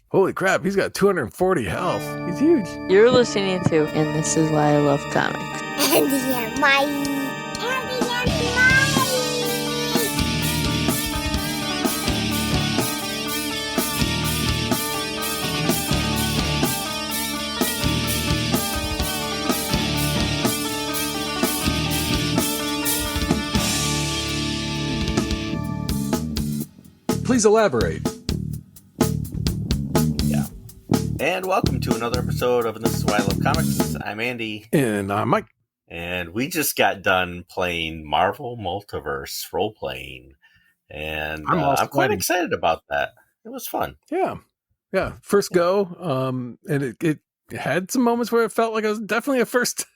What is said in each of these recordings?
Holy crap, he's got 240 health. He's huge. You're listening to And This Is Why I Love Comics. Andy and Mike. Andy and Mike. Please elaborate. And welcome to another episode of This Is Why I Love Comics. I'm Andy. And I'm Mike. And we just got done playing Marvel Multiverse role-playing. And I'm quite excited about that. It was fun. Yeah. First go. And it had some moments where it felt like it was definitely a first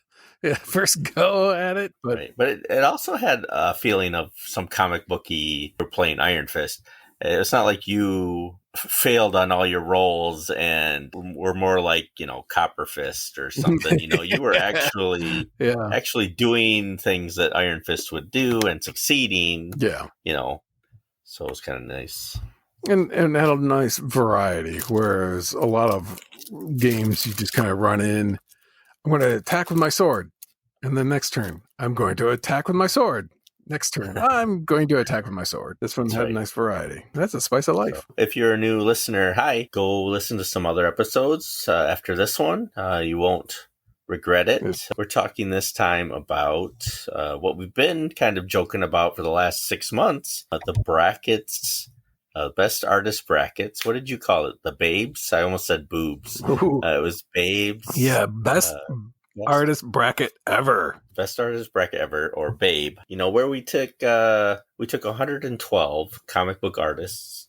go at it. But, right. But it also had a feeling of some comic booky. We're playing Iron Fist. It's not like you failed on all your rolls and were more like, Copper Fist or something. You were actually doing things that Iron Fist would do and succeeding. Yeah. So it was kind of nice. And had a nice variety, whereas a lot of games you just kind of run in. I'm going to attack with my sword. And then next turn, I'm going to attack with my sword. Next turn, I'm going to attack with my sword. This one had a nice variety. That's a spice of life. So if you're a new listener, hi, go listen to some other episodes after this one. You won't regret it. Yes. We're talking this time about what we've been kind of joking about for the last 6 months. The brackets, best artist brackets. What did you call it? The B.A.B.E? I almost said boobs. It was B.A.B.E. Yeah, best artist bracket ever. Best artist bracket ever, or B.A.B.E. Where we took 112 comic book artists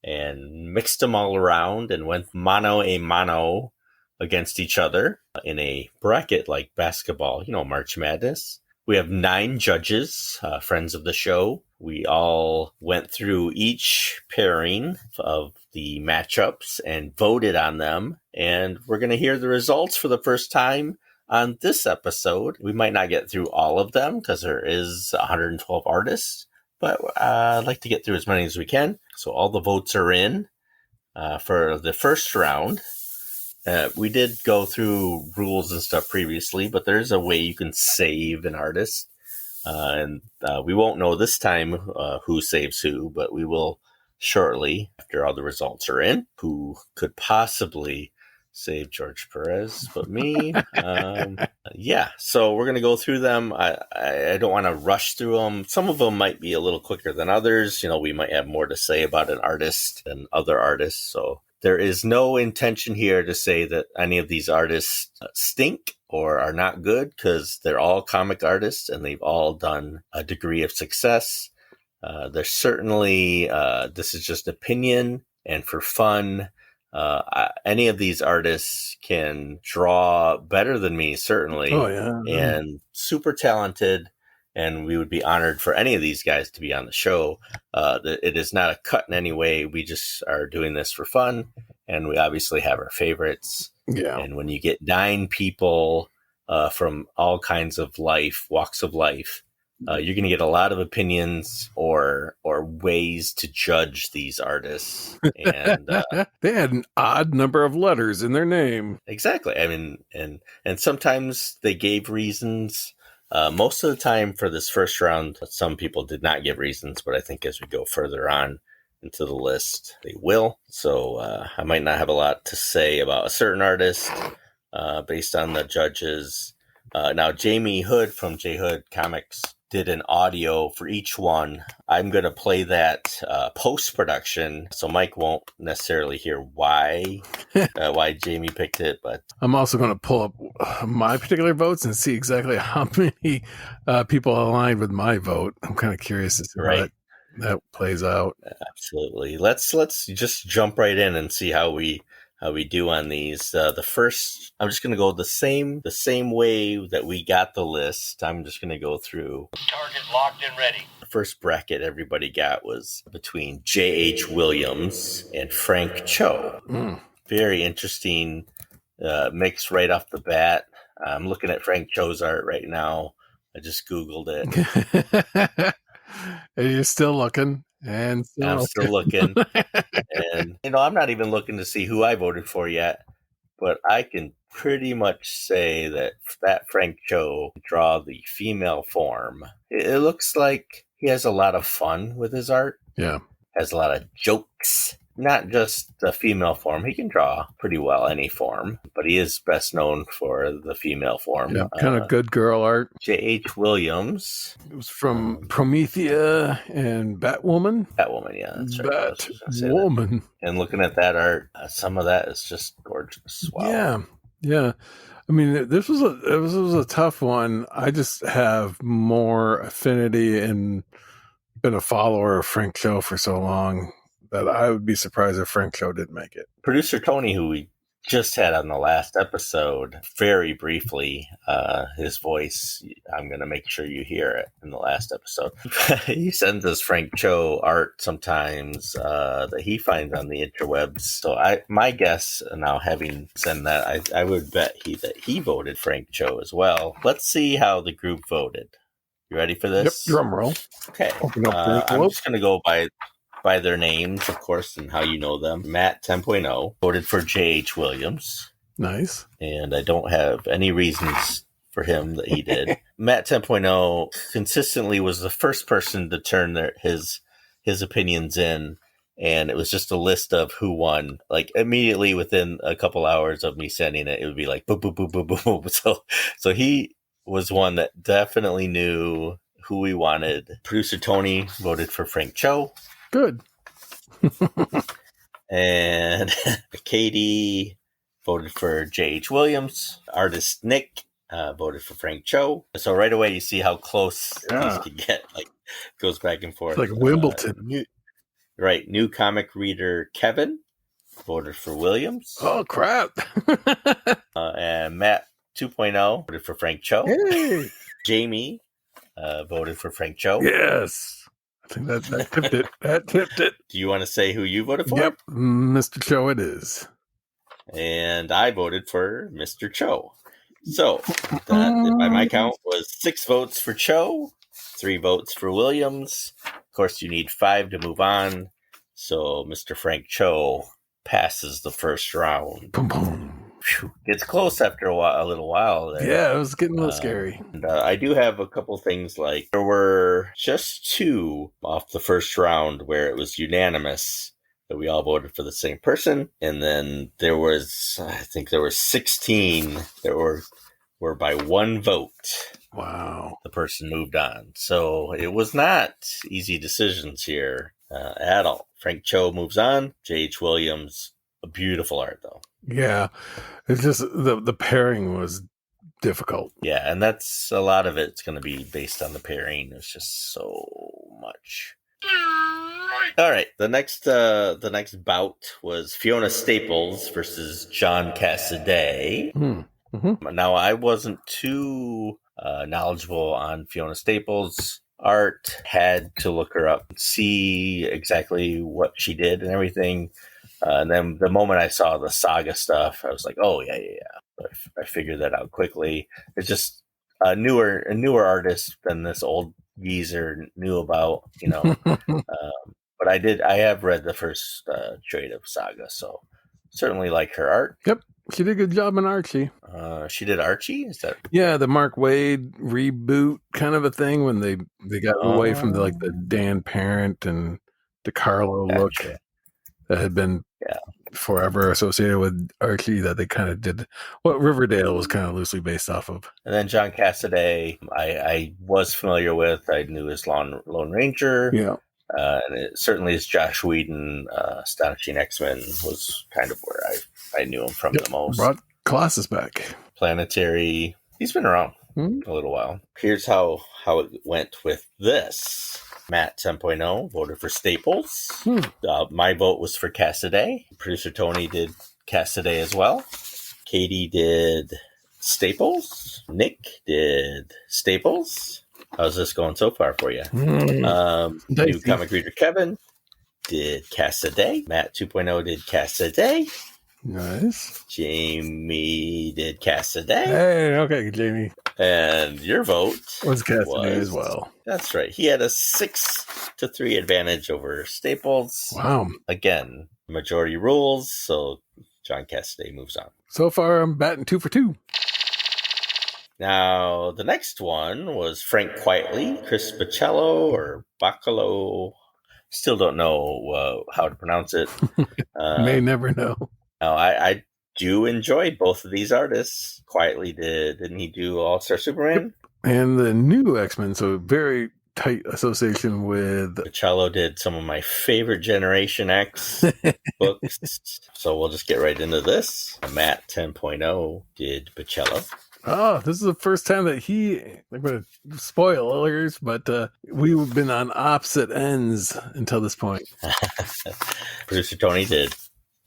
and mixed them all around and went mano a mano against each other in a bracket like basketball, March Madness. We have 9 judges, friends of the show. We all went through each pairing of the matchups and voted on them. And we're going to hear the results for the first time on this episode. We might not get through all of them because there is 112 artists, but I'd like to get through as many as we can. So all the votes are in for the first round. We did go through rules and stuff previously, but there's a way you can save an artist. And we won't know this time who saves who, but we will shortly after all the results are in. Who could possibly save George Perez but me? So we're going to go through them. I don't want to rush through them. Some of them might be a little quicker than others. We might have more to say about an artist than other artists. So there is no intention here to say that any of these artists stink or are not good, because they're all comic artists and they've all done a degree of success. There's certainly, this is just opinion and for fun. Any of these artists can draw better than me, certainly. Oh, yeah. And super talented. And we would be honored for any of these guys to be on the show. It is not a cut in any way. We just are doing this for fun. And we obviously have our favorites. Yeah. And when you get 9 people from all kinds of walks of life, you're going to get a lot of opinions or ways to judge these artists. And they had an odd number of letters in their name. Exactly. I mean, and sometimes they gave reasons. Most of the time for this first round, some people did not give reasons, but I think as we go further on into the list, they will. So I might not have a lot to say about a certain artist based on the judges. Now, Jamie Hood from J Hood Comics did an audio for each one. I'm going to play that post-production, so Mike won't necessarily hear why Jamie picked it. But I'm also going to pull up my particular votes and see exactly how many people aligned with my vote. I'm kind of curious to see how that plays out. Absolutely. Let's just jump right in and see how we do on these. The first, I'm just going to go the same way that we got the list. I'm just going to go through. Target locked and ready. The first bracket everybody got was between J.H. Williams and Frank Cho. Very interesting mix right off the bat. I'm looking at Frank Cho's art right now. I just Googled it. Are you still looking? And I'm so, still looking. And, I'm not even looking to see who I voted for yet, but I can pretty much say that Frank Cho draw the female form. It looks like he has a lot of fun with his art. yeah. Has a lot of jokes. Not just the female form. He can draw pretty well any form, but he is best known for the female form. Yeah, kind of good girl art. J.H. Williams. It was from Promethea and Batwoman. Batwoman, yeah, that's right. I was just gonna say that. Batwoman. And looking at that art, some of that is just gorgeous. Wow. Yeah. I mean, this was a tough one. I just have more affinity and been a follower of Frank Cho for so long that I would be surprised if Frank Cho didn't make it. Producer Tony, who we just had on the last episode, very briefly, his voice, I'm going to make sure you hear it in the last episode. He sends us Frank Cho art sometimes that he finds on the interwebs. So my guess, now having sent that, I would bet that he voted Frank Cho as well. Let's see how the group voted. You ready for this? Yep, drum roll. Okay. I'm just going to go by their names, of course, and how you know them. Matt 10.0 voted for J.H. Williams. Nice. And I don't have any reasons for him that he did. Matt 10.0 consistently was the first person to turn his opinions in, and it was just a list of who won. Like, immediately within a couple hours of me sending it, it would be like, boop, boop, boop, boop, boop, boop. So he was one that definitely knew who we wanted. Producer Tony voted for Frank Cho. Good. And Katie voted for J.H. Williams. Artist Nick voted for Frank Cho. So right away you see how close these can get. Like, goes back and forth. It's like Wimbledon. New comic reader Kevin voted for Williams. Oh, crap. And Matt 2.0 voted for Frank Cho. Hey. Jamie voted for Frank Cho. Yes. I think that tipped it. That tipped it. Do you want to say who you voted for? Yep. Mr. Cho it is. And I voted for Mr. Cho. So, that, by my count, was 6 votes for Cho, 3 votes for Williams. Of course, you need 5 to move on. So, Mr. Frank Cho passes the first round. Boom, boom. Gets close after a little while there. Yeah, it was getting a little scary. And I do have a couple things, like there were just 2 off the first round where it was unanimous that we all voted for the same person. And then there was, I think there were 16 that were by 1 vote. Wow. The person moved on. So it was not easy decisions here at all. Frank Cho moves on. J.H. Williams, a beautiful art though. Yeah, it's just the pairing was difficult. Yeah, and that's a lot of it's going to be based on the pairing. It's just so much. All right, the next bout was Fiona Staples versus John Cassaday. Mm-hmm. Now, I wasn't too knowledgeable on Fiona Staples' art. Had to look her up and see exactly what she did and everything. And then the moment I saw the Saga stuff, I was like, "Oh yeah." I figured that out quickly. It's just a newer artist than this old geezer knew about, But I have read the first trade of Saga, so certainly like her art. Yep, she did a good job in Archie. She did Archie? Is that? Yeah, the Mark Waid reboot kind of a thing when they got away from the Dan Parent and DeCarlo look that had been forever associated with Archie, that they kind of did what Riverdale was kind of loosely based off of. And then John Cassaday, I was familiar with. I knew his Lone Ranger. Yeah. And it certainly is Josh Whedon, Astonishing X-Men was kind of where I knew him from the most. Brought Colossus back. Planetary. He's been around a little while. Here's how it went with this. Matt 10.0 voted for Staples. My vote was for Cassaday. Producer Tony did Cassaday as well. Katie did Staples. Nick did Staples. How's this going so far for you? New comic reader Kevin did Cassaday. Matt 2.0 did Cassaday. Nice. Jamie did Cassidy. Hey, okay, Jamie. And your vote Was Cassidy as well. That's right. He had a 6-3 advantage over Staples. Wow. Again, majority rules, so John Cassidy moves on. So far, I'm batting 2 for 2. Now, the next one was Frank Quietly, Chris Baccello, or Bacalo. Still don't know how to pronounce it. May never know. Now, I do enjoy both of these artists. Quietly didn't he do All-Star Superman? And the new X-Men, so very tight association with... Baccello did some of my favorite Generation X books. So we'll just get right into this. Matt 10.0 did Baccello. Oh, this is the first time that I'm going to spoil spoilers, but we've been on opposite ends until this point. Producer Tony did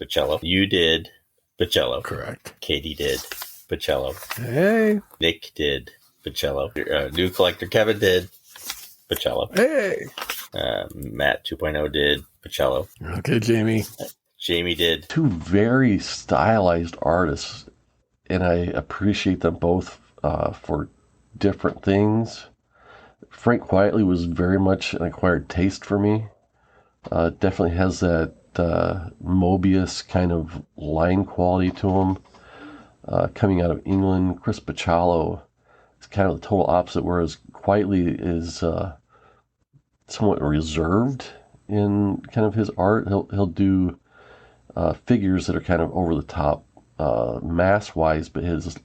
Baccello. You did Baccello. Correct. Katie did Baccello. Hey. Nick did Baccello. New collector Kevin did Baccello. Hey. Matt 2.0 did Baccello. Okay, Jamie. Jamie did. Two very stylized artists, and I appreciate them both for different things. Frank Quietly was very much an acquired taste for me. Definitely has that Mobius kind of line quality to him. Coming out of England, Chris Baccello is kind of the total opposite, whereas Quietly is somewhat reserved in kind of his art. He'll do figures that are kind of over the top mass-wise, but his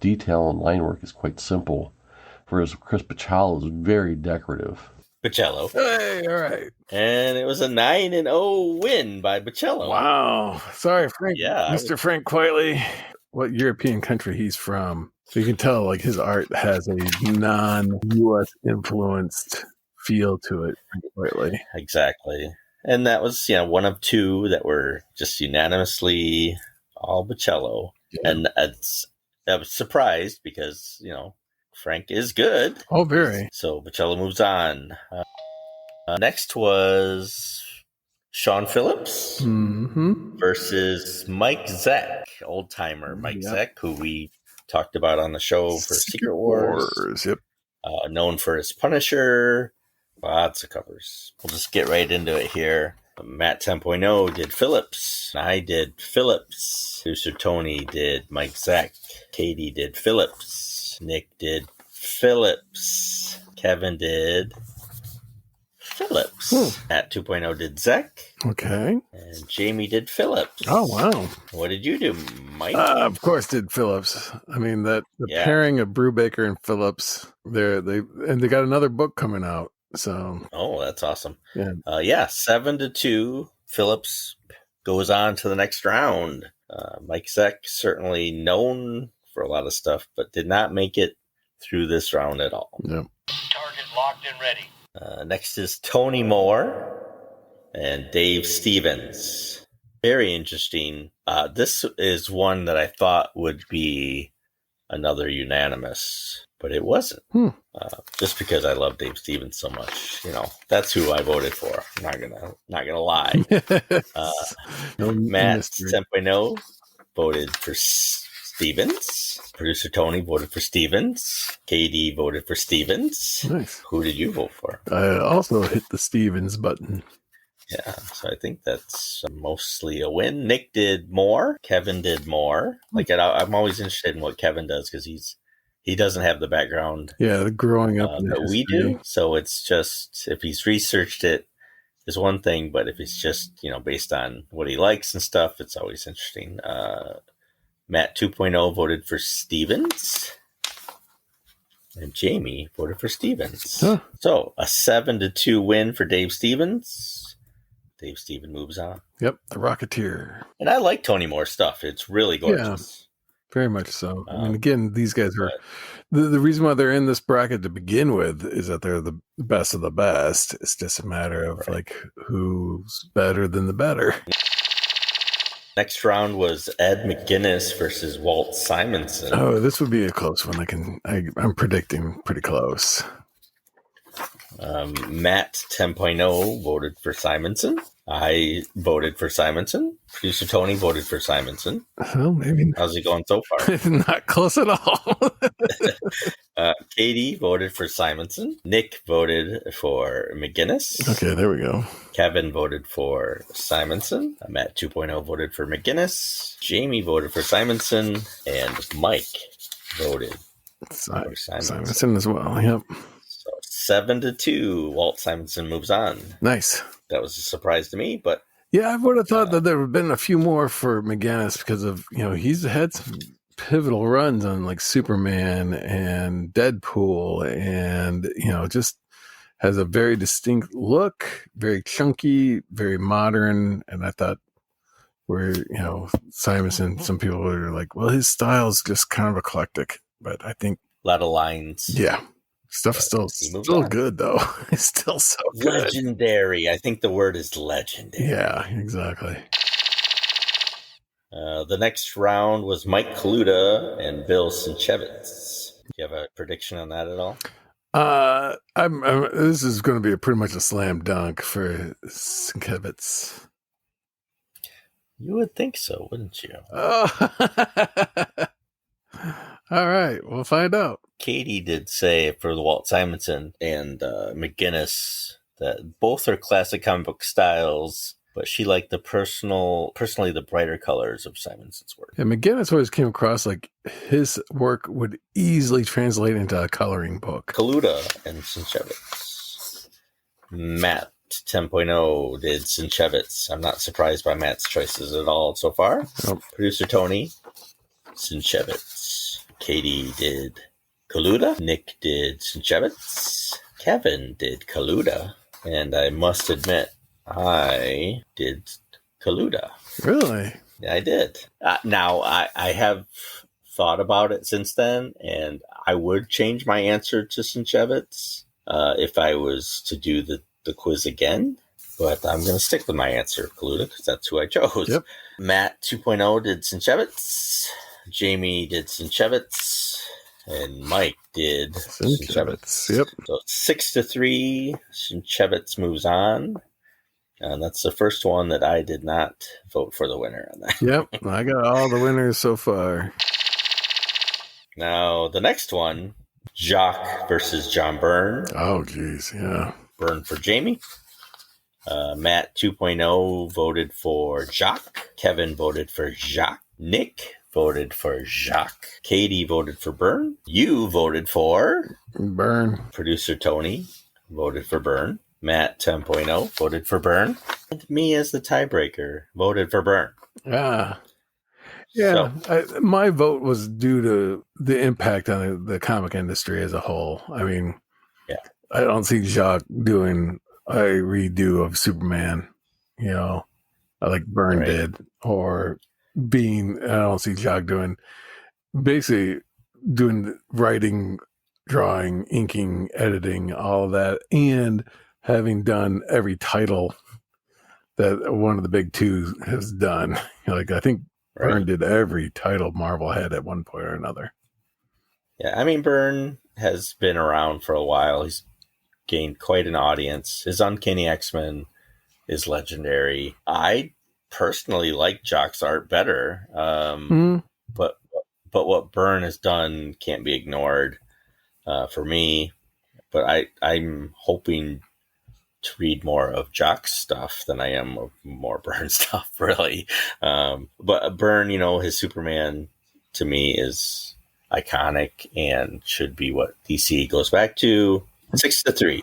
detail and line work is quite simple, whereas Chris Baccello is very decorative. Baccello. Hey, all right. And it was a 9-0 win by Baccello. Wow. Sorry, Frank. Yeah, Mr. Frank Quietly. What European country he's from. So you can tell like his art has a non-US influenced feel to it, Quietly. Exactly. And that was, one of two that were just unanimously all Baccello. Yeah. And I was surprised because, Frank is good. Oh, very. So Baccello moves on. Next was Sean Phillips versus Mike Zeck, old timer Mike Zeck, who we talked about on the show for Secret Wars. Yep. Known for his Punisher. Lots of covers. We'll just get right into it here. Matt 10.0 did Phillips. I did Phillips. Producer Tony did Mike Zeck. Katie did Phillips. Nick did Phillips. Kevin did Phillips. Matt 2.0 did Zeck. Okay. And Jamie did Phillips. Oh, wow. What did you do, Mike? Of course did Phillips. I mean, the pairing of Brubaker and Phillips, they got another book coming out. So, that's awesome. Yeah. 7-2. Phillips goes on to the next round. Mike Zeck, certainly known for a lot of stuff, but did not make it through this round at all. Yep. Target locked and ready. Next is Tony Moore and Dave Stevens. Very interesting. This is one that I thought would be another unanimous, but it wasn't. Just because I love Dave Stevens so much, that's who I voted for. I'm not gonna lie. Matt 10.0 voted for Stevens. Producer Tony voted for Stevens. Katie voted for Stevens. Nice. Who did you vote for? I also hit the Stevens button. Yeah, so I think that's mostly a win. Nick did more. Kevin did more. I'm always interested in what Kevin does because he doesn't have the background. Yeah, growing up that we do. So it's just, if he's researched it is one thing, but if it's just, based on what he likes and stuff, it's always interesting. Matt 2.0 voted for Stevens. And Jamie voted for Stevens. Huh. So a 7-2 win for Dave Stevens. Dave Stevens moves on. Yep, the Rocketeer. And I like Tony Moore's stuff. It's really gorgeous. Yeah, very much so. I mean, again, these guys are... The reason why they're in this bracket to begin with is that they're the best of the best. It's just a matter of, who's better than the better. Next round was Ed McGuinness versus Walt Simonson. Oh, this would be a close one. I'm predicting pretty close. Matt 10.0 voted for Simonson. I voted for Simonson. Producer Tony voted for Simonson. Well, maybe How's it going so far? not close at all. Katie voted for Simonson. Nick voted for McGinnis. Okay, there we go. Kevin voted for Simonson. Matt 2.0 voted for McGinnis. Jamie voted for Simonson. And Mike voted for Simonson as well. Yep. So 7-2. Walt Simonson moves on. Nice. That was a surprise to me, but yeah, I would have thought that there would have been a few more for McGinnis because of, he's had some pivotal runs on like Superman and Deadpool and, just has a very distinct look, very chunky, very modern. And I thought where, Simonson, some people are like, well, his style is just kind of eclectic, but I think a lot of lines. Yeah. Stuff is still good, though. It's still so good. Legendary. I think the word is legendary. Yeah, exactly. The next round was Mike Kaluta and Bill Sinchevitz. Do you have a prediction on that at all? This is going to be pretty much a slam dunk for Sinchevitz. You would think so, wouldn't you? Oh. All right, we'll find out. Katie did say for the Walt Simonson and McGinnis that both are classic comic book styles, but she liked personally the brighter colors of Simonson's work. Yeah, McGinnis always came across like his work would easily translate into a coloring book. Kaluta and Sinchevitz. Matt 10.0 did Sinchevitz. I'm not surprised by Matt's choices at all so far. Nope. Producer Tony, Sinchevitz. Katie did Kaluta. Nick did Sinchevitz. Kevin did Kaluta. And I must admit, I did Kaluta. Really? Yeah, I did. Now, I have thought about it since then, and I would change my answer to Sinchevitz if I was to do the quiz again. But I'm going to stick with my answer, Kaluta, because that's who I chose. Yep. Matt 2.0 did Sinchevitz. Jamie did Sinchevitz. And Mike did Sinchevitz. Yep. So 6-3, Sinchevitz moves on. And that's the first one that I did not vote for the winner on that. Yep. I got all the winners so far. Now, the next one, Jock versus John Byrne. Oh, geez. Yeah. Byrne for Jamie. Matt 2.0 voted for Jock. Kevin voted for Jacques. Nick voted for Jacques. Katie voted for Byrne. You voted for Byrne. Producer Tony voted for Byrne. Matt 10.0 voted for Byrne. And me as the tiebreaker voted for Byrne. Yeah. Yeah. So, my vote was due to the impact on the comic industry as a whole. I mean, yeah, I don't see Jacques doing a redo of Superman, like Byrne did, or I don't see Jacques doing writing, drawing, inking, editing, all of that, and having done every title that one of the big two has done. Like, I think Byrne did every title Marvel had at one point or another. Yeah, I mean, Byrne has been around for a while. He's gained quite an audience. His Uncanny X-Men is legendary. I personally like Jock's art better, but what Byrne has done can't be ignored for me. But I'm hoping to read more of Jock's stuff than I am of more Byrne stuff, really. But Byrne, his Superman to me is iconic and should be what DC goes back to. 6-3.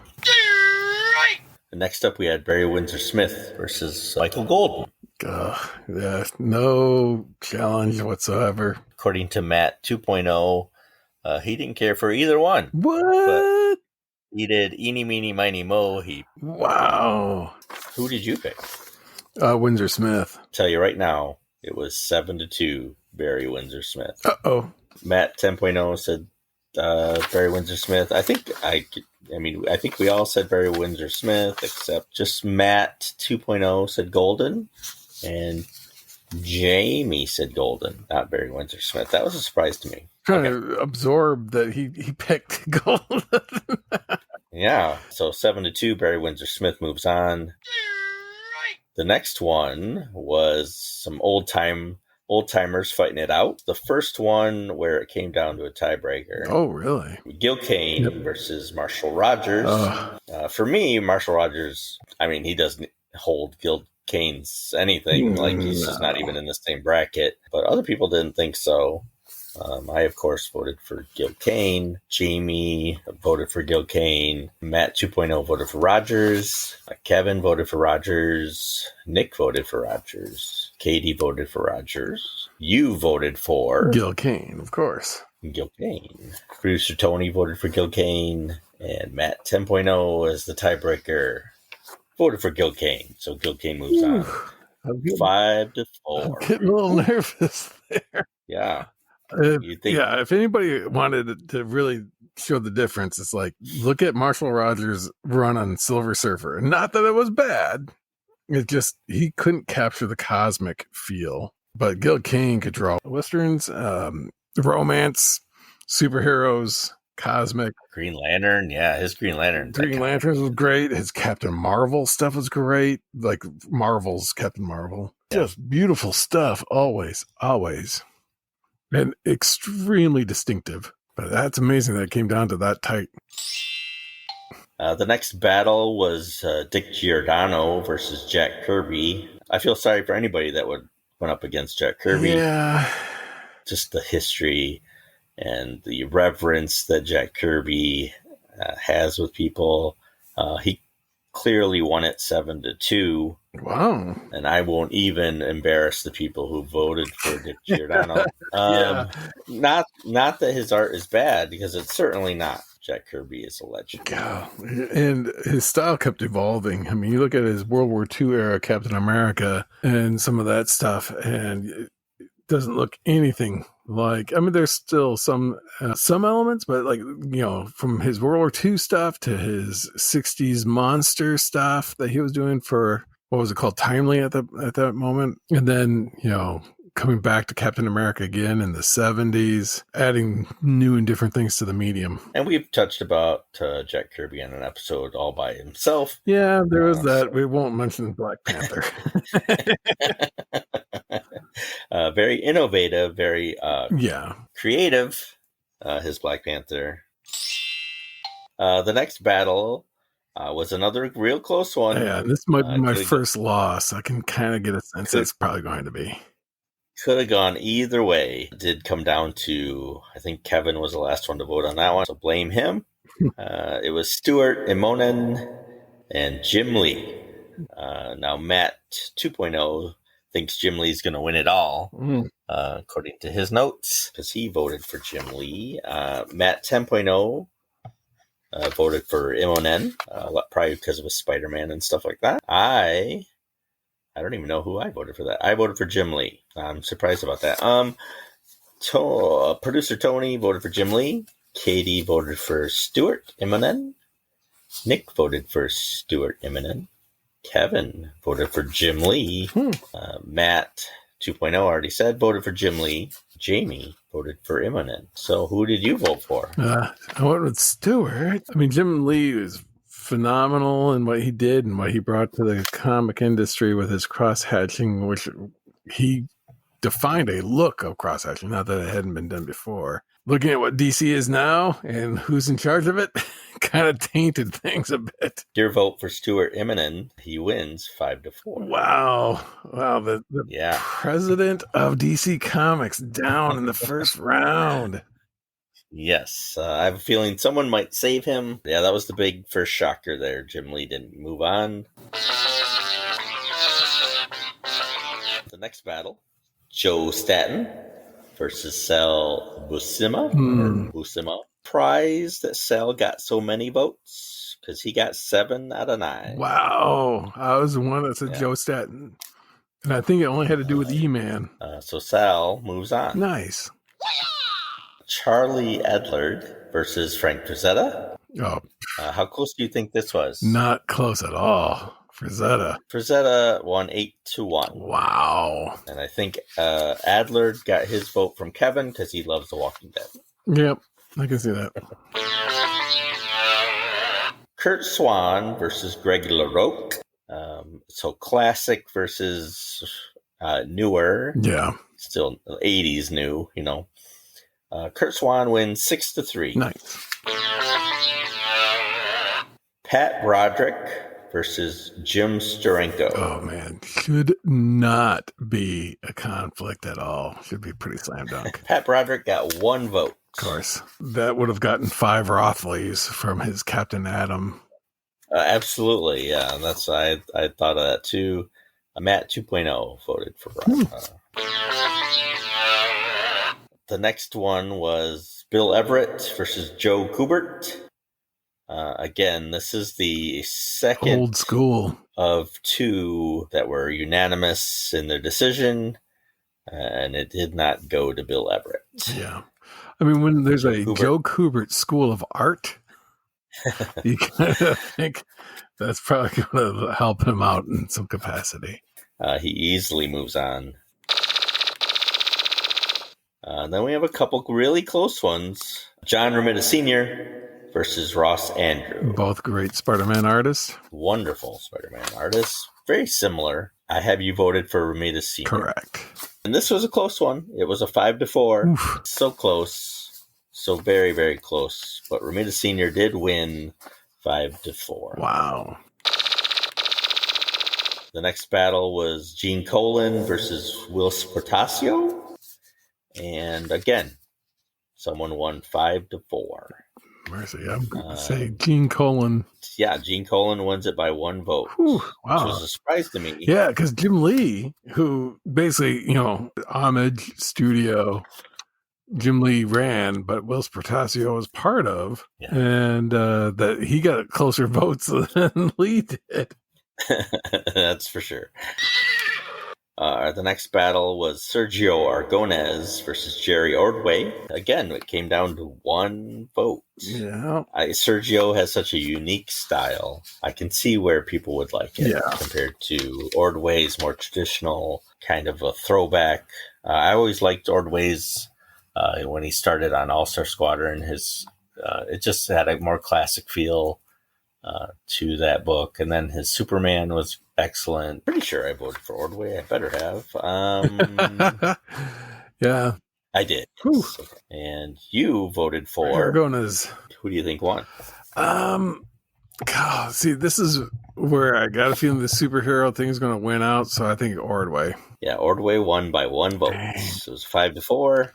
Next up, we had Barry Windsor Smith versus Michael Golden. Yeah, no challenge whatsoever. According to Matt 2.0, he didn't care for either one. What? But he did Eeny, Meeny, Miny, Mo. Wow. Who did you pick? Windsor Smith. Tell you right now, it was 7-2, Barry Windsor Smith. Uh-oh. Matt 10.0 said Barry Windsor Smith. I think we all said Barry Windsor Smith, except just Matt 2.0 said Golden, and Jamie said Golden, not Barry Windsor Smith. That was a surprise to me. Trying to absorb that he picked Golden. Yeah. So 7-2, Barry Windsor Smith moves on. The next one was some old timers fighting it out. The first one where it came down to a tiebreaker. Oh, really? Gil Kane versus Marshall Rogers. For me, Marshall Rogers, I mean, he doesn't hold Gil Kane's anything. Like, he's just not even in the same bracket. But other people didn't think so. I, of course, voted for Gil Kane. Jamie voted for Gil Kane. Matt 2.0 voted for Rogers. Kevin voted for Rogers. Nick voted for Rogers. Katie voted for Rogers. You voted for Gil Kane, of course. Gil Kane. Producer Tony voted for Gil Kane. And Matt 10.0 as the tiebreaker voted for Gil Kane. So Gil Kane moves on. 5-4. I'm getting a little nervous there. Yeah. Yeah, if anybody wanted to really show the difference, it's like, look at Marshall Rogers' run on Silver Surfer. Not that it was bad. It just, he couldn't capture the cosmic feel. But Gil Kane could draw westerns, romance, superheroes, cosmic. Green Lantern, yeah, his Green Lantern. Green Lanterns was great. His Captain Marvel stuff was great. Like Marvel's Captain Marvel. Yeah. Just beautiful stuff, always, always. And extremely distinctive. But that's amazing that it came down to that tight. The next battle was Dick Giordano versus Jack Kirby. I feel sorry for anybody that went up against Jack Kirby. Yeah. Just the history and the reverence that Jack Kirby has with people. He clearly won it 7-2. Wow. And I won't even embarrass the people who voted for Dick Giordano. Not that his art is bad, because it's certainly not. Jack Kirby is a legend. Yeah. And his style kept evolving. I mean, you look at his World War II era Captain America and some of that stuff, and it doesn't look anything like, I mean, there's still some elements, but like, you know, from his World War II stuff to his 60s monster stuff that he was doing for, what was it called, Timely at that moment, and then, you know, coming back to Captain America again in the 70s, adding new and different things to the medium. And we've touched about Jack Kirby in an episode all by himself. Yeah, there was that. So. We won't mention Black Panther. Very innovative, very creative, his Black Panther. The next battle was another real close one. Yeah, this might be my first loss. I can kind of get a sense it's probably going to be. Could have gone either way. It did come down to, I think Kevin was the last one to vote on that one, so blame him. It was Stuart Immonen and Jim Lee. Now Matt 2.0 thinks Jim Lee's going to win it all, according to his notes, because he voted for Jim Lee. Matt 10.0 voted for Immonen, probably because of his Spider-Man and stuff like that. I don't even know who I voted for that. I voted for Jim Lee. I'm surprised about that. Producer Tony voted for Jim Lee. Katie voted for Stuart Immonen. Nick voted for Stuart Immonen. Kevin voted for Jim Lee. Matt 2.0 already said voted for Jim Lee. Jamie voted for Immonen. So who did you vote for? I went with Stuart. I mean, Jim Lee was phenomenal in what he did and what he brought to the comic industry with his cross-hatching, which he defined a look of cross-hatching, not that it hadn't been done before. Looking at what DC is now and who's in charge of it, kind of tainted things a bit. Your vote for Stuart Immonen, he wins 5-4. Wow. The president of DC Comics down in the first round. Yes, I have a feeling someone might save him. Yeah, that was the big first shocker there. Jim Lee didn't move on. The next battle, Joe Staton versus Sal Buscema. Buscema. Prize that Sal got so many votes, because he got 7 out of 9. Wow. I was the one that said Joe Staton. And I think it only had to do with E-Man. So Sal moves on. Nice. Charlie Edlard versus Frank Frazetta. Oh, how close do you think this was? Not close at all. Frazetta won 8-1. Wow. And I think Adlard got his vote from Kevin because he loves The Walking Dead. Yep, I can see that. Kurt Swan versus Greg LaRocque. So classic versus newer. Yeah. Still 80s new, you know. Kurt Swan wins 6-3. Nice. Pat Broderick versus Jim Steranko. Oh, man. Should not be a conflict at all. Should be pretty slam dunk. Pat Broderick got 1 vote. Of course. That would have gotten 5 Rothleys from his Captain Adam. Absolutely, yeah. That's I thought of that too. Matt 2.0 voted for Brock. The next one was Bill Everett versus Joe Kubert. Again, this is the second Old school of 2 that were unanimous in their decision, and it did not go to Bill Everett. Yeah. I mean, when there's a Kubert. Joe Kubert School of Art, you kind of think that's probably going to help him out in some capacity. He easily moves on. Then we have a couple really close ones. John Romita Sr. versus Ross Andrew. Both great Spider-Man artists. Wonderful Spider-Man artists. Very similar. I have you voted for Romita Sr. Correct. And this was a close one. It was a 5-4. Oof. So close. So very, very close. But Romita Sr. did win 5-4. Wow. The next battle was Gene Colan versus Will Portacio. And again, someone won 5-4. Mercy. I'm going to say Gene Colan. Yeah, Gene Colan wins it by 1 vote. Whew, Which wow. was a surprise to me. Yeah, because Jim Lee, who basically, Homage Studio, Jim Lee ran, but Will Portacio was part of, Yeah. and that he got closer votes than Lee did. That's for sure. The next battle was Sergio Aragonés versus Jerry Ordway. Again, it came down to 1 vote. Yeah. Sergio has such a unique style. I can see where people would like it compared to Ordway's more traditional kind of a throwback. I always liked Ordway's when he started on All-Star Squadron. It just had a more classic feel to that book. And then his Superman was excellent. Pretty sure I voted for Ordway. I better have. Yeah. I did. Whew. Yes. Okay. And you voted for... Aragonés. Who do you think won? God, see, this is where I got a feeling the superhero thing is going to win out, so I think Ordway. Yeah, Ordway won by 1 vote. Dang. So it was 5-4.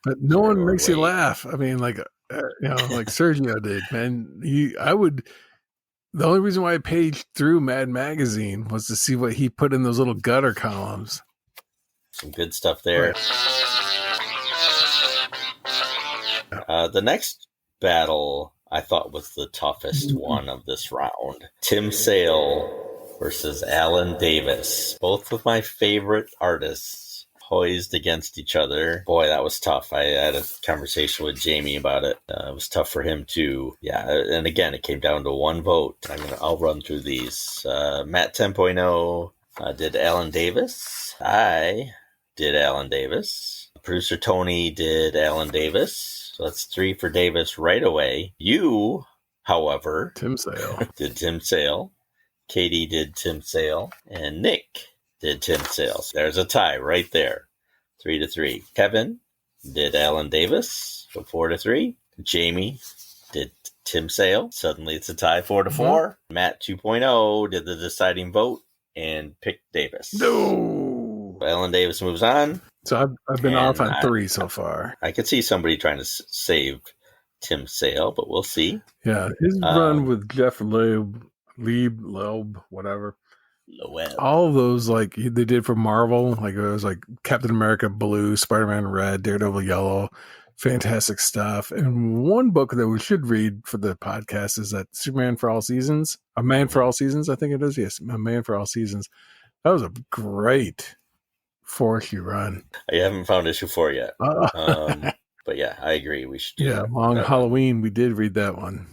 But no one makes you Ordway. laugh. I mean, like Sergio did, man. The only reason why I paged through Mad Magazine was to see what he put in those little gutter columns. Some good stuff there. The next battle I thought was the toughest one of this round. Tim Sale versus Alan Davis. Both of my favorite artists poised against each other. Boy, that was tough. I had a conversation with Jamie about it. It was tough for him too. Yeah, and again, it came down to 1 vote. I'll run through these. Matt 10.0 did Alan Davis. I did Alan Davis. Producer Tony did Alan Davis. So that's 3 for Davis right away. You, however, Tim Sale. did Tim Sale. Katie did Tim Sale. And Nick did Tim Sale. So there's a tie right there. 3-3. Kevin did Alan Davis. So 4-3. Jamie did Tim Sale. Suddenly it's a tie 4-4. Matt 2.0 did the deciding vote and picked Davis. No. Alan Davis moves on. So I've been And off on 3 so far. I could see somebody trying to save Tim Sale, but we'll see. Yeah, his run with Jeff Loeb, whatever. Loeb. All of those, like they did for Marvel, like it was like Captain America Blue, Spider-Man Red, Daredevil Yellow, fantastic stuff. And one book that we should read for the podcast is that Superman for All Seasons, A Man for All Seasons, I think it is. Yes, A Man for All Seasons. That was a great 4-issue run. I haven't found issue 4 yet. But yeah, I agree. We should do Yeah, that. Long Halloween, we did read that one.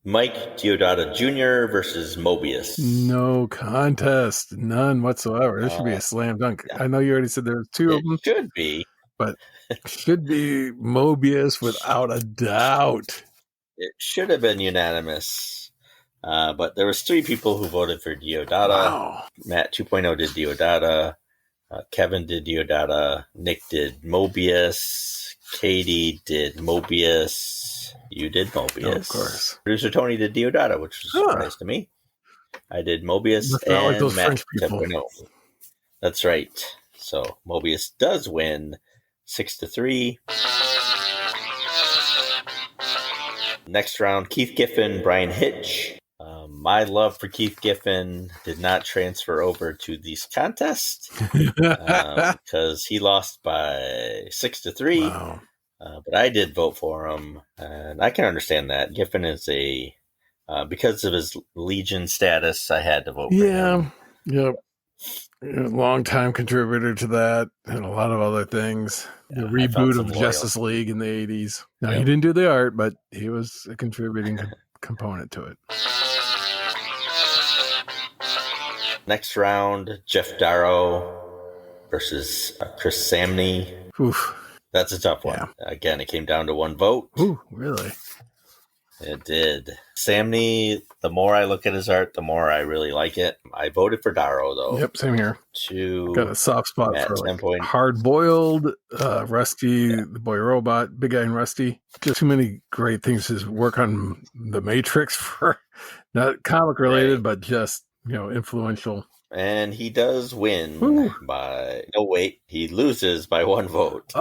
Mike Deodato Jr. versus Mobius. No contest, none whatsoever. This should be a slam dunk. Yeah. I know you already said there was 2 of them. It should be. but should be Mobius without a doubt. It should have been unanimous. But there was 3 people who voted for Diodata. Wow. Matt 2.0 did Diodata. Kevin did Diodata. Nick did Mobius. Katie did Mobius. You did Mobius. Oh, of course. Producer Tony did Diodata, which was a surprise to me. I did Mobius That's not and like those Matt French people. 10.0. That's right. So Mobius does win 6-3. Next round, Keith Giffen, Brian Hitch. My love for Keith Giffen did not transfer over to this contest because he lost by 6-3. Wow. But I did vote for him, and I can understand that. Giffen is because of his Legion status, I had to vote for him. Yep. Long time contributor to that and a lot of other things. The reboot of Justice League in the 80s. Now, he didn't do the art, but he was a contributing component to it. Next round, Jeff Darrow versus Chris Samney. Oof. That's a tough one. Yeah. Again, it came down to 1 vote. Ooh, really? It did. Samney, the more I look at his art, the more I really like it. I voted for Darrow, though. Yep, same here. Got a soft spot for like Hard-Boiled, Rusty, the Boy Robot, Big Guy and Rusty. Just too many great things to work on the Matrix for, not comic-related, but just, influential. And he does win by... No, wait. He loses by 1 vote.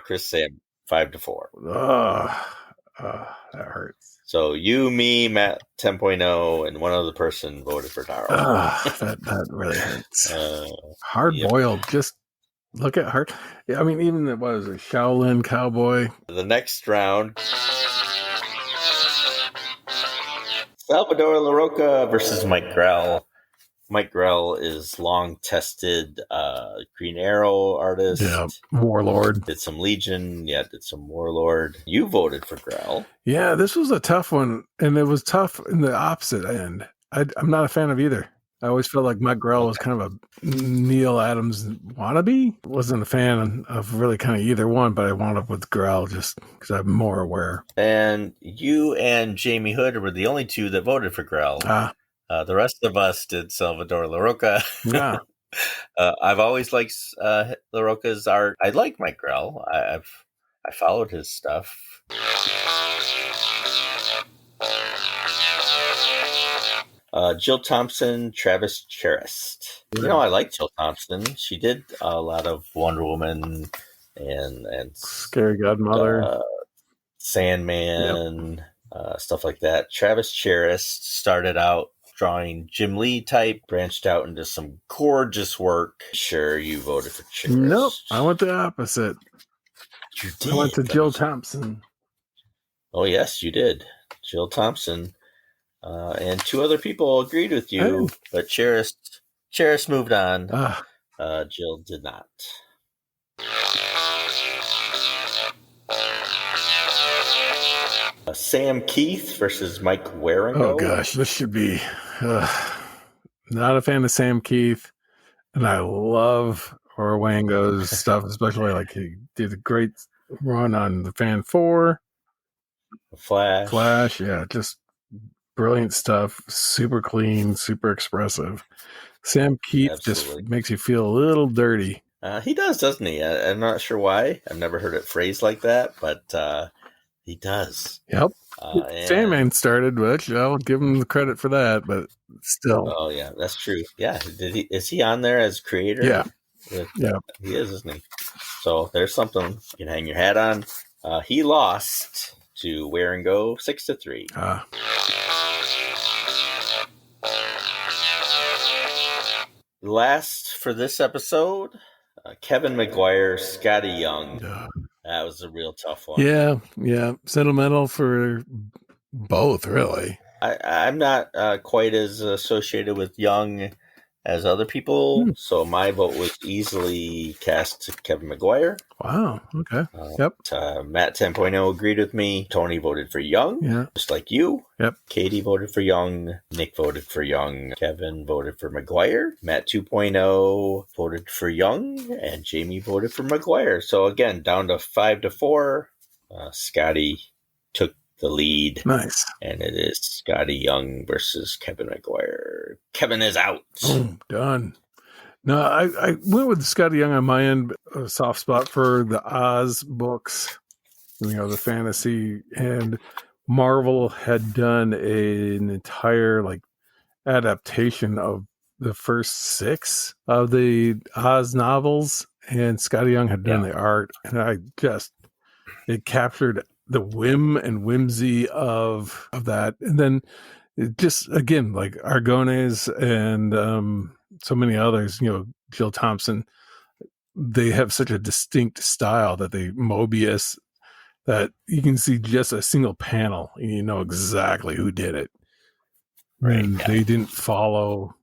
Chris Sam, 5-4. That hurts. So you, me, Matt 10.0, and one other person voted for Darrow. That really hurts. Hard-boiled. Just look at hard. Yeah, I mean, even it was a Shaolin Cowboy. The next round, Salvador LaRocca versus Mike Grell. Mike Grell is long-tested Green Arrow artist. Yeah, Warlord. Did some Legion, did some Warlord. You voted for Grell. Yeah, this was a tough one, and it was tough in the opposite end. I'm not a fan of either. I always felt like Mike Grell was kind of a Neil Adams wannabe. Wasn't a fan of really kind of either one, but I wound up with Grell just because I'm more aware. And you and Jamie Hood were the only 2 that voted for Grell. The rest of us did Salvador LaRocca. Yeah. I've always liked LaRocca's art. I like Mike Grell. I followed his stuff. Jill Thompson, Travis Charest. I like Jill Thompson. She did a lot of Wonder Woman and Scary Godmother, Sandman, stuff like that. Travis Charest started out drawing Jim Lee type, branched out into some gorgeous work. Sure, you voted for Charest. Nope, I went the opposite. You did. I went to Jill Thompson. Oh, yes, you did. Jill Thompson. And 2 other people agreed with you, but Charest moved on. Jill did not. Sam Keith versus Mike Waringo. Oh, gosh, this should be... not a fan of Sam Keith, and I love Waringo's stuff, especially like he did a great run on the Fan 4. Flash, yeah, just brilliant stuff. Super clean, super expressive. Sam Keith just makes you feel a little dirty. He does, doesn't he? I'm not sure why. I've never heard it phrased like that, but he does. Yep. Sandman started, which I'll give him the credit for that, but still. Oh, yeah, that's true. Yeah. Is he on there as creator? Yeah. Yeah. He is, isn't he? So there's something you can hang your hat on. He lost to Waringo 6-3. Last for this episode, Kevin McGuire, Scotty Young. That was a real tough one. Yeah. Sentimental for both, really. I'm not quite as associated with Young as other people. Hmm. So my vote was easily cast to Kevin McGuire. Wow. Okay. Yep. Matt 10.0 agreed with me. Tony voted for Young, Yeah. just like you. Yep. Katie voted for Young. Nick voted for Young. Kevin voted for McGuire. Matt 2.0 voted for Young. And Jamie voted for McGuire. So again, down to 5-4. Scotty took the lead. Nice. And it is Scotty Young versus Kevin McGuire. Kevin is out. Boom. Done. No, I went with Scotty Young on my end. A soft spot for the Oz books, the fantasy, and Marvel had done an entire adaptation of the first 6 of the Oz novels, and Scotty Young had done the art, and it captured the whim and whimsy of that, and then it just again like Argones and so many others, Jill Thompson, they have such a distinct style that Mobius, that you can see just a single panel and you know exactly who did it. Right. And they didn't follow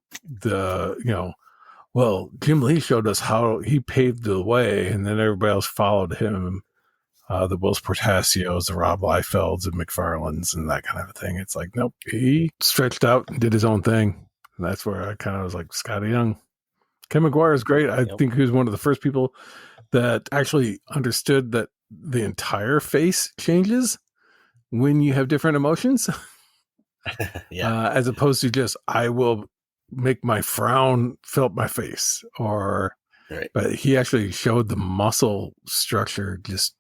well, Jim Lee showed us how he paved the way, and then everybody else followed him. The Wills Portasios, the Rob Liefelds, and McFarlanes, and that kind of thing. It's like, nope, he stretched out and did his own thing. And that's where I kind of was like, Scotty Young. Ken McGuire is great. I think he was one of the first people that actually understood that the entire face changes when you have different emotions. As opposed to just, I will make my frown fill up my face. But he actually showed the muscle structure just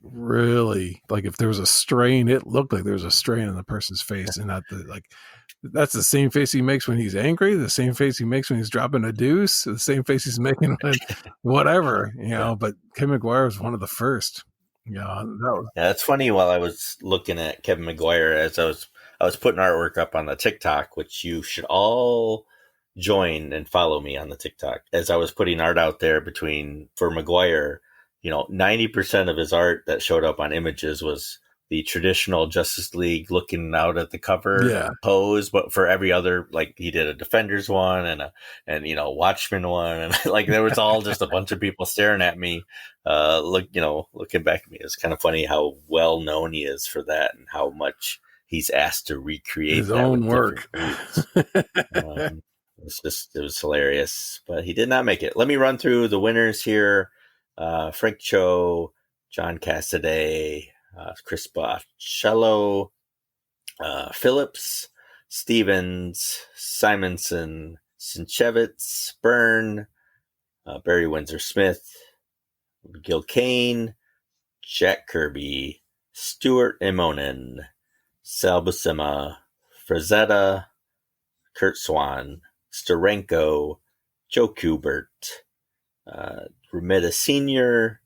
really, if there was a strain, it looked like there was a strain on the person's face, and not that's the same face he makes when he's angry, the same face he makes when he's dropping a deuce, the same face he's making when whatever, but Kim McGuire was one of the first. It's funny. While I was looking at Kevin McGuire, as I was putting artwork up on the TikTok, which you should all join and follow me on the TikTok. As I was putting art out there for McGuire, 90% of his art that showed up on images was the traditional Justice League looking out at the cover pose, but for every other, he did a Defenders one and Watchmen one, and there was all just a bunch of people staring at me, looking back at me. It's kind of funny how well known he is for that, and how much he's asked to recreate his own work. It was hilarious, but he did not make it. Let me run through the winners here. Frank Cho, John Cassaday, Chris Boccello, Phillips, Stevens, Simonson, Sinchevitz, Byrne, Barry Windsor Smith, Gil Kane, Jack Kirby, Stuart Immonen, Sal Buscema, Frazetta, Kurt Swan, Sterenko, Joe Kubert, Remita Sr.,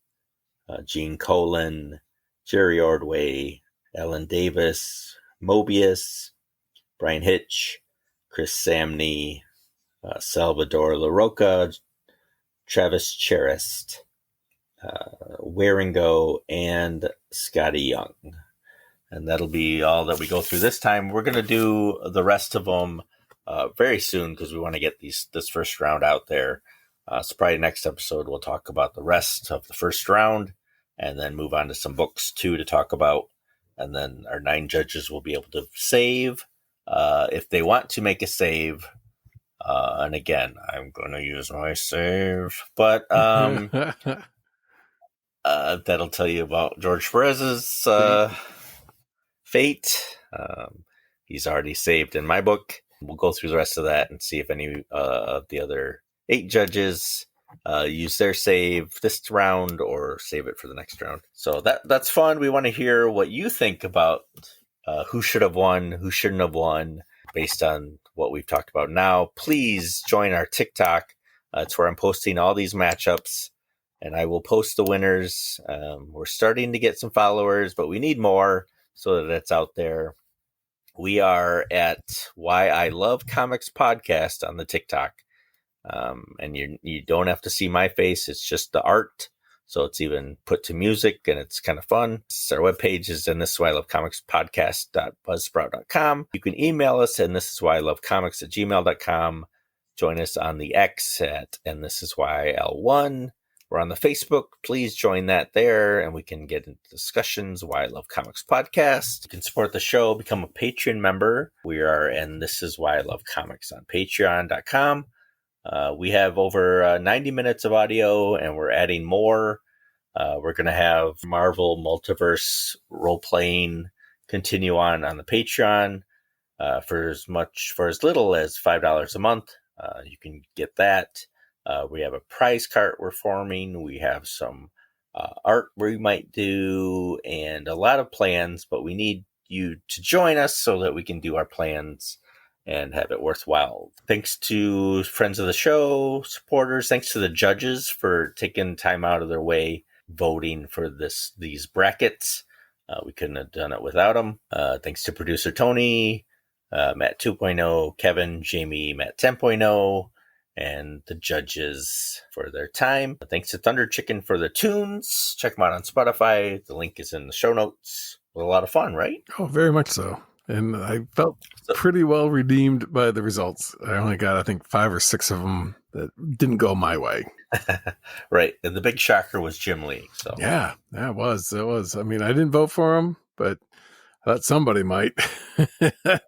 Gene Colan, Jerry Ordway, Ellen Davis, Mobius, Brian Hitch, Chris Samney, Salvador LaRocca, Travis Cherist, Waringo, and Scotty Young. And that'll be all that we go through this time. We're going to do the rest of them very soon, because we want to get this first round out there. So probably next episode, we'll talk about the rest of the first round, and then move on to some books too to talk about. And then our 9 judges will be able to save if they want to make a save. And again, I'm going to use my save, but that'll tell you about George Perez's fate. He's already saved in my book. We'll go through the rest of that and see if any of the other 8 judges use their save this round or save it for the next round. So that's fun. We want to hear what you think about who should have won, who shouldn't have won, based on what we've talked about now. Please join our TikTok. It's where I'm posting all these matchups, and I will post the winners. We're starting to get some followers, but we need more so that it's out there. We are at Why I Love Comics Podcast on the TikTok. And you don't have to see my face. It's just the art. So it's even put to music, and it's kind of fun. Our webpage is in This Is Why I Love Comics podcast.buzzsprout.com. You can email us, and this is why I love comics at gmail.com. Join us on the X and this is why L1. We're on the Facebook. Please join that there, and we can get into discussions. Why I Love Comics podcast. You can support the show, become a Patreon member. We are, and this is why I Love Comics on Patreon.com. We have over 90 minutes of audio, and we're adding more. We're going to have Marvel Multiverse role playing continue on the Patreon for as little as $5 a month. You can get that. We have a prize cart we're forming. We have some art we might do and a lot of plans, but we need you to join us so that we can do our plans and have it worthwhile. Thanks to friends of the show, supporters. Thanks to the judges for taking time out of their way voting for these brackets. We couldn't have done it without them. Thanks to producer Tony, Matt 2.0, Kevin, Jamie, Matt 10.0. And the judges for their time. Thanks to Thunder Chicken for the tunes. Check them out on Spotify. The link is in the show notes. It was a lot of fun, right? Oh, very much so. And I felt pretty well redeemed by the results. I only got, I think, 5 or 6 of them that didn't go my way. Right. And the big shocker was Jim Lee. So yeah, it was. It was. I mean, I didn't vote for him, but I thought somebody might.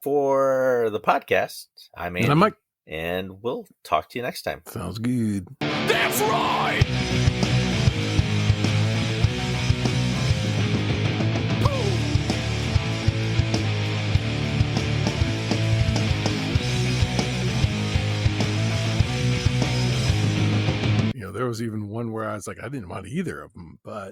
For the podcast, I'm Andy. And I'm Mike. And we'll talk to you next time. Sounds good. That's right! You know, there was even one where I was like, I didn't want either of them, but